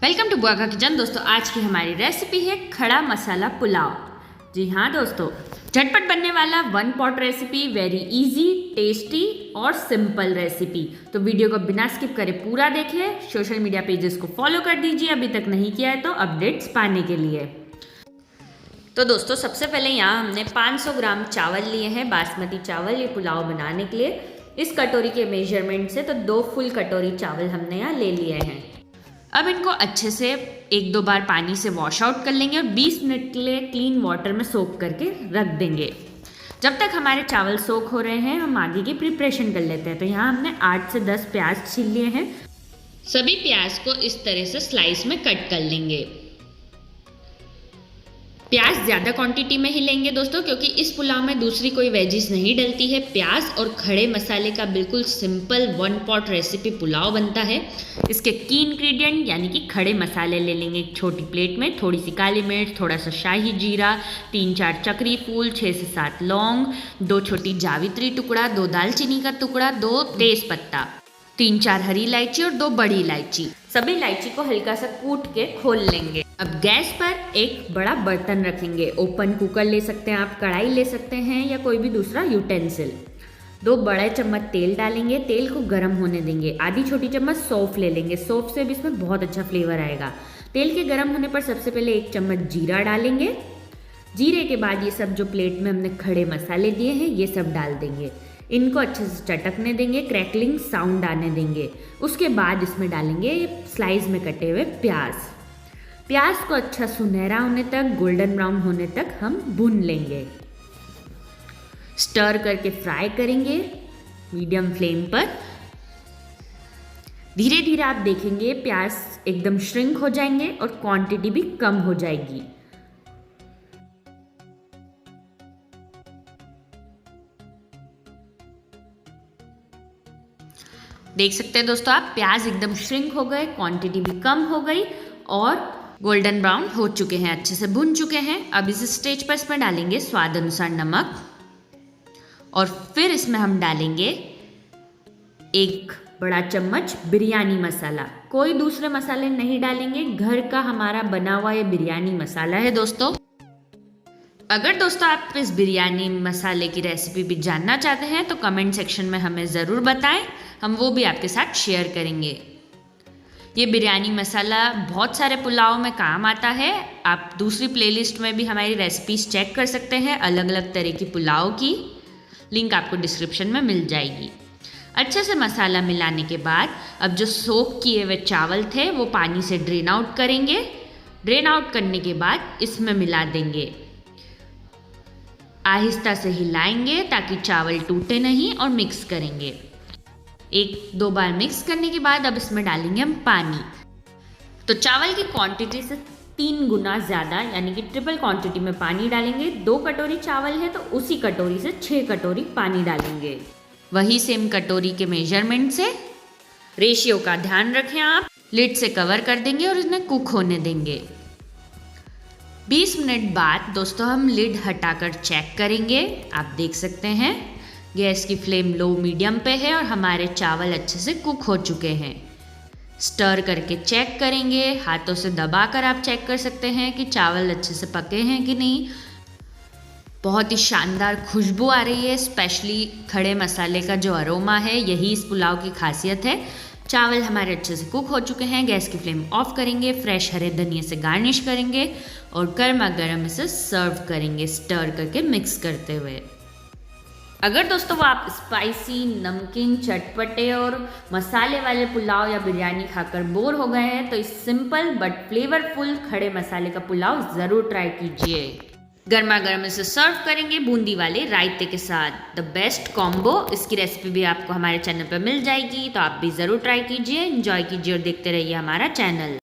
Welcome to बुआ का kitchen. दोस्तों आज की हमारी रेसिपी है खड़ा मसाला पुलाव। जी हाँ दोस्तों, झटपट बनने वाला one pot recipe, very easy, tasty और सिंपल रेसिपी। तो वीडियो को बिना स्किप करे पूरा देखें। सोशल मीडिया पेजेस को फॉलो कर दीजिए अभी तक नहीं किया है तो अपडेट्स पाने के लिए। तो दोस्तों सबसे पहले यहाँ हमने 500 ग्राम चावल लिए हैं, बासमती चावल, ये पुलाव बनाने के लिए। इस कटोरी के मेजरमेंट से तो 2 फुल कटोरी चावल हमने यहाँ ले लिए हैं। अब इनको अच्छे से 1-2 बार पानी से वॉश आउट कर लेंगे और 20 मिनट के लिए क्लीन वाटर में सोक करके रख देंगे। जब तक हमारे चावल सोक हो रहे हैं हम आगे की प्रिपरेशन कर लेते हैं। तो यहाँ हमने 8 से 10 प्याज छील लिए हैं। सभी प्याज को इस तरह से स्लाइस में कट कर लेंगे। प्याज ज़्यादा क्वांटिटी में ही लेंगे दोस्तों, क्योंकि इस पुलाव में दूसरी कोई वेजिस नहीं डलती है। प्याज और खड़े मसाले का बिल्कुल simple one pot recipe pulao बनता है। इसके की इंग्रेडिएंट यानी कि खड़े मसाले ले लेंगे एक छोटी प्लेट में। थोड़ी सी काली मिर्च, थोड़ा सा शाही जीरा, 3-4 चक्री फूल, 6 से 7 लौंग, 2 छोटी जावित्री टुकड़ा, 2 दालचीनी का टुकड़ा, 2 तेज पत्ता, 3-4 हरी इलायची और 2 बड़ी इलायची। सभी इलायची को हल्का सा कूट के खोल लेंगे। अब गैस पर एक बड़ा बर्तन रखेंगे। ओपन कुकर ले सकते हैं आप, कढ़ाई ले सकते हैं या कोई भी दूसरा यूटेंसिल। 2 बड़े चम्मच तेल डालेंगे। तेल को गर्म होने देंगे। आधी छोटी चम्मच सौंफ ले लेंगे। सौंफ से भी इसमें बहुत अच्छा फ्लेवर आएगा। तेल के गर्म होने पर सबसे पहले 1 चम्मच जीरा डालेंगे। जीरे के बाद ये सब जो प्लेट में हमने खड़े मसाले दिए हैं ये सब डाल देंगे। इनको अच्छे से चटकने देंगे, क्रैकलिंग साउंड आने देंगे। उसके बाद इसमें डालेंगे स्लाइस में कटे हुए प्याज। प्याज को अच्छा सुनहरा होने तक, गोल्डन ब्राउन होने तक हम भून लेंगे। स्टर करके फ्राई करेंगे मीडियम फ्लेम पर। धीरे धीरे आप देखेंगे प्याज एकदम श्रिंक हो जाएंगे और क्वांटिटी भी कम हो जाएगी। देख सकते हैं दोस्तों आप, प्याज एकदम श्रिंक हो गए, क्वांटिटी भी कम हो गई और गोल्डन ब्राउन हो चुके हैं, अच्छे से भुन चुके हैं। अब इस स्टेज पर इसमें डालेंगे स्वाद अनुसार नमक और फिर इसमें हम डालेंगे 1 बड़ा चम्मच बिरयानी मसाला। कोई दूसरे मसाले नहीं डालेंगे, घर का हमारा बना हुआ ये बिरयानी मसाला है दोस्तों। अगर दोस्तों आप इस बिरयानी मसाले की रेसिपी भी जानना चाहते हैं तो कमेंट सेक्शन में हमें ज़रूर बताएं, हम वो भी आपके साथ शेयर करेंगे। ये बिरयानी मसाला बहुत सारे पुलाव में काम आता है। आप दूसरी प्लेलिस्ट में भी हमारी रेसिपीज चेक कर सकते हैं, अलग अलग तरह की पुलाव की। लिंक आपको डिस्क्रिप्शन में मिल जाएगी। अच्छे से मसाला मिलाने के बाद अब जो सोक किए हुए चावल थे वो पानी से ड्रेन आउट करेंगे। ड्रेन आउट करने के बाद इसमें मिला देंगे। आहिस्ता से हिलाएंगे ताकि चावल टूटे नहीं और मिक्स करेंगे। 1-2 बार मिक्स करने के बाद अब इसमें डालेंगे हम पानी। तो चावल की क्वांटिटी से 3 गुना ज़्यादा यानी कि ट्रिपल क्वांटिटी में पानी डालेंगे। 2 कटोरी चावल है तो उसी कटोरी से 6 कटोरी पानी डालेंगे। वही सेम कटोरी के मेजरमेंट से। रेशियो का ध्यान रखें आप। लिड से कवर कर देंगे और इन्हें कुक होने देंगे। 20 मिनट बाद दोस्तों हम लिड हटाकर चेक करेंगे। आप देख सकते हैं गैस की फ्लेम लो मीडियम पे है और हमारे चावल अच्छे से कुक हो चुके हैं। स्टर करके चेक करेंगे, हाथों से दबाकर आप चेक कर सकते हैं कि चावल अच्छे से पके हैं कि नहीं। बहुत ही शानदार खुशबू आ रही है, स्पेशली खड़े मसाले का जो अरोमा है यही इस पुलाव की खासियत है। चावल हमारे अच्छे से कुक हो चुके हैं। गैस की फ्लेम ऑफ करेंगे, फ्रेश हरे धनिया से गार्निश करेंगे और गर्मा गर्म इसे सर्व करेंगे स्टर करके मिक्स करते हुए। अगर दोस्तों वो आप स्पाइसी, नमकीन, चटपटे और मसाले वाले पुलाव या बिरयानी खाकर बोर हो गए हैं तो इस सिंपल बट फ्लेवरफुल खड़े मसाले का पुलाव ज़रूर ट्राई कीजिए। गर्मा गर्म इसे सर्व करेंगे बूंदी वाले रायते के साथ। The best combo. इसकी रेसिपी भी आपको हमारे चैनल पर मिल जाएगी तो आप भी ज़रूर ट्राई कीजिए, एंजॉय कीजिए और देखते रहिए हमारा चैनल।